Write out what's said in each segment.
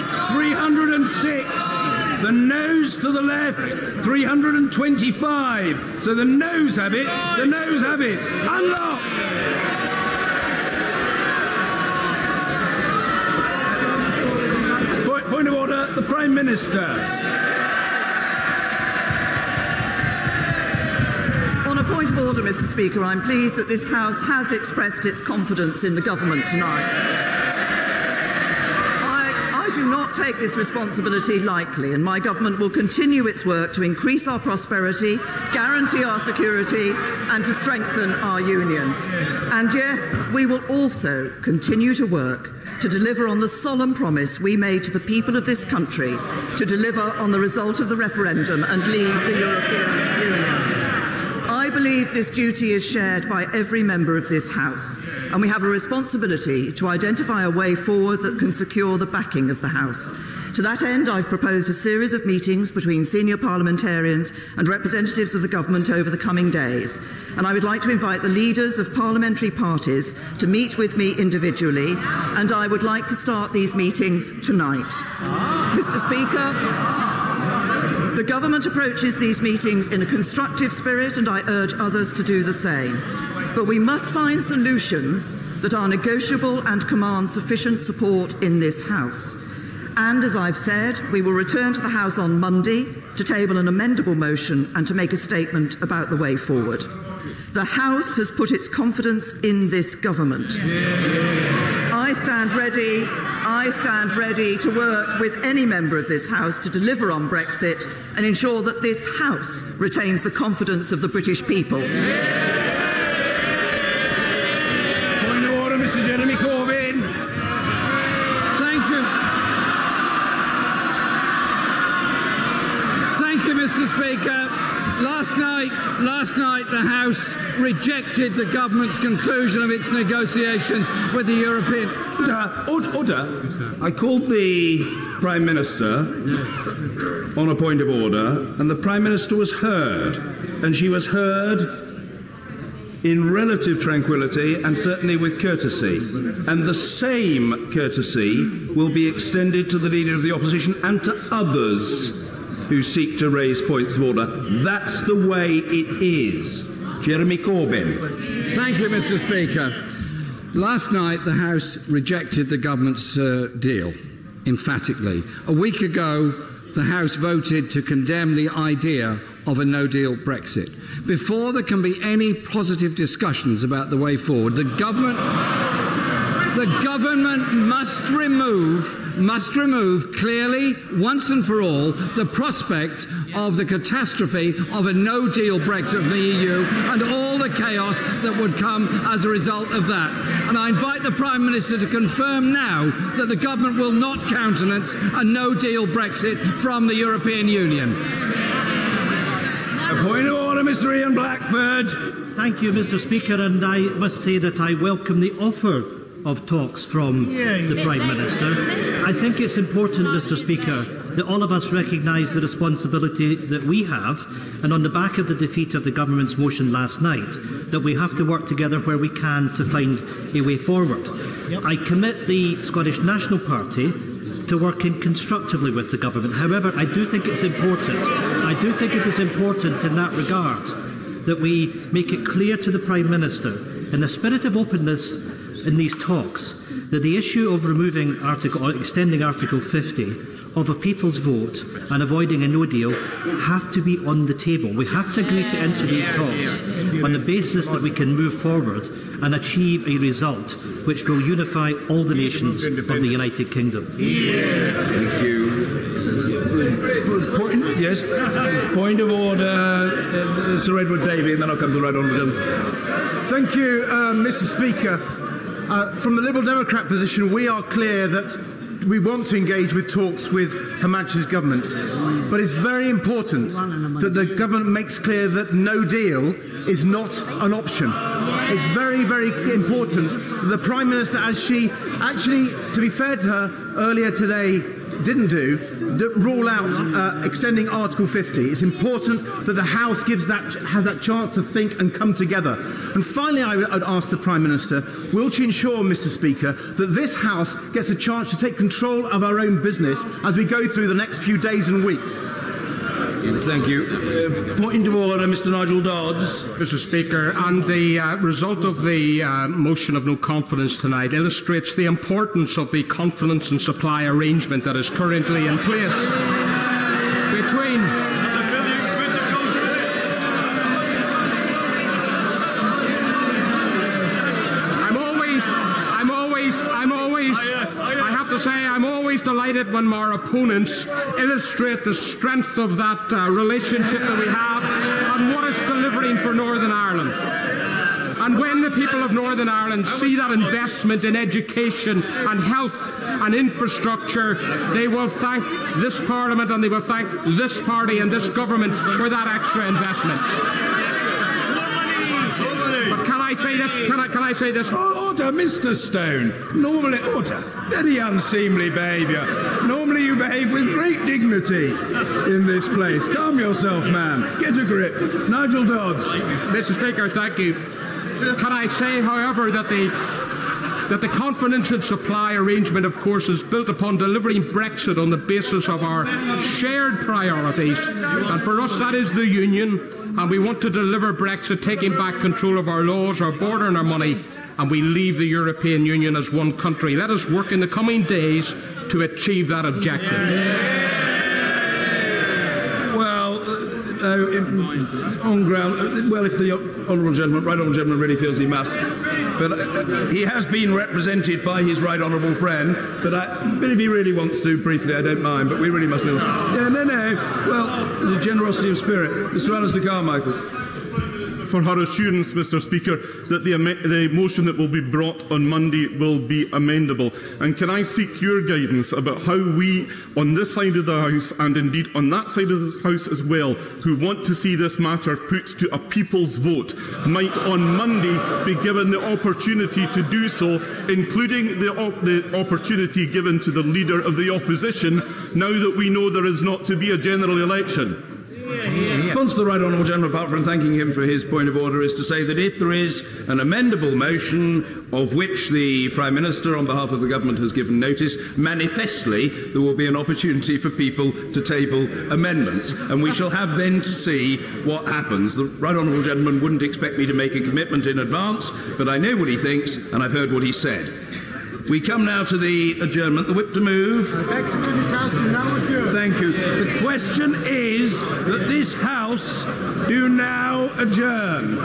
right, 306. The noes to the left, 325. So the noes have it. The noes have it. Unlock. Point of order, the Prime Minister. On a point of order, Mr. Speaker, I'm pleased that this House has expressed its confidence in the government tonight. I do not take this responsibility lightly, and my government will continue its work to increase our prosperity, guarantee our security, and to strengthen our union. And yes, we will also continue to work to deliver on the solemn promise we made to the people of this country to deliver on the result of the referendum and leave the European Union. I believe this duty is shared by every member of this House, and we have a responsibility to identify a way forward that can secure the backing of the House. To that end, I've proposed a series of meetings between senior parliamentarians and representatives of the government over the coming days, and I would like to invite the leaders of parliamentary parties to meet with me individually, and I would like to start these meetings tonight. Mr. Speaker, the government approaches these meetings in a constructive spirit, and I urge others to do the same. But we must find solutions that are negotiable and command sufficient support in this House. And as I've said, we will return to the House on Monday to table an amendable motion and to make a statement about the way forward. The House has put its confidence in this government. I stand ready to work with any member of this House to deliver on Brexit and ensure that this House retains the confidence of the British people. Point of order, Mr. Jeremy Corbyn. Thank you. Thank you, Mr. Speaker. Last night the House rejected the government's conclusion of its negotiations with the European... Order. I called the Prime Minister on a point of order, and the Prime Minister was heard. And she was heard in relative tranquility and certainly with courtesy. And the same courtesy will be extended to the Leader of the Opposition and to others who seek to raise points of order. That's the way it is. Jeremy Corbyn. Thank you, Mr. Speaker. Last night the House rejected the government's deal, emphatically. A week ago, the House voted to condemn the idea of a no-deal Brexit. Before there can be any positive discussions about the way forward, the government must remove clearly, once and for all, the prospect of the catastrophe of a no-deal Brexit of the EU and all the chaos that would come as a result of that. And I invite the Prime Minister to confirm now that the government will not countenance a no-deal Brexit from the European Union. A point of order, Mr. Ian Blackford. Thank you, Mr. Speaker, and I must say that I welcome the offer of talks from the Prime Minister. I think it's important, Mr. Speaker, that all of us recognise the responsibility that we have, and on the back of the defeat of the government's motion last night, that we have to work together where we can to find a way forward. I commit the Scottish National Party to working constructively with the government. However, I do think it's important. I do think it is important in that regard that we make it clear to the Prime Minister, in the spirit of openness in these talks, that the issue of extending Article 50 of a people's vote and avoiding a no deal have to be on the table. We have to agree to enter these talks on the basis that we can move forward and achieve a result which will unify all the nations of the United Kingdom. Thank you. Point of order, Sir Edward Davey, and then I'll come to the right honourable gentleman. Thank you, Mr. Speaker. From the Liberal Democrat position, we are clear that we want to engage with talks with Her Majesty's government, but it's very important that the government makes clear that no deal is not an option. It's very, very important that the Prime Minister, as she actually, to be fair to her, earlier today didn't do, rule out extending Article 50. It's important that the House has that chance to think and come together. And finally, I would ask the Prime Minister, will she ensure, Mr. Speaker, that this House gets a chance to take control of our own business as we go through the next few days and weeks? Thank you. Point of order, Mr. Nigel Dodds. Mr. Speaker, and the result of the motion of no confidence tonight illustrates the importance of the confidence and supply arrangement that is currently in place between I'm always delighted when our opponents illustrate the strength of that relationship that we have and what it's delivering for Northern Ireland. And when the people of Northern Ireland see that investment in education and health and infrastructure, they will thank this Parliament and they will thank this party and this government for that extra investment. But can I say this? Can I say this? Order, Mr. Stone. Normally, order. Very unseemly behaviour. Normally you behave with great dignity in this place. Calm yourself, man. Get a grip. Nigel Dodds. Mr. Speaker, thank you. Can I say, however, that the confidence and supply arrangement, of course, is built upon delivering Brexit on the basis of our shared priorities. And for us, that is the Union. And we want to deliver Brexit, taking back control of our laws, our border and our money, and we leave the European Union as one country. Let us work in the coming days to achieve that objective. Well, on ground, well, if the right honourable gentleman really feels he must, but he has been represented by his right honourable friend, but if he really wants to, briefly, I don't mind, but we really must move on. No. Well, the generosity of spirit. Mr. Alistair Carmichael. For her assurance, Mr. Speaker, that the motion that will be brought on Monday will be amendable. And can I seek your guidance about how we, on this side of the House, and indeed on that side of the House as well, who want to see this matter put to a people's vote, might on Monday be given the opportunity to do so, including the opportunity given to the Leader of the Opposition, now that we know there is not to be a general election? Response to the right honourable gentleman, apart from thanking him for his point of order, is to say that if there is an amendable motion of which the Prime Minister on behalf of the government has given notice, manifestly there will be an opportunity for people to table amendments, and we shall have then to see what happens. The right honourable gentleman wouldn't expect me to make a commitment in advance, but I know what he thinks and I've heard what he said. We come now to the adjournment. The whip to move. I beg to move this House to now adjourn. Thank you. The question is that this House do now adjourn.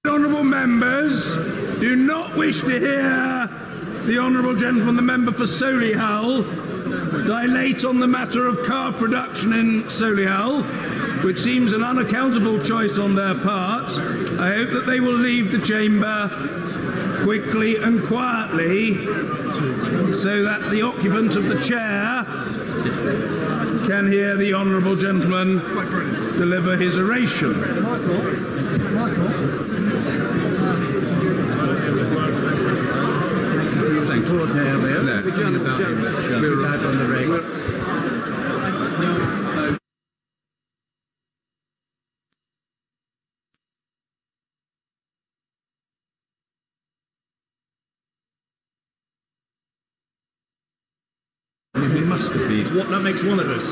Honourable members do not wish to hear the honourable gentleman, the member for Solihull, dilate on the matter of car production in Solihull, which seems an unaccountable choice on their part. I hope that they will leave the chamber quickly and quietly so that the occupant of the chair can hear the honourable gentleman deliver his oration. Thank you. He must have been. That makes one of us.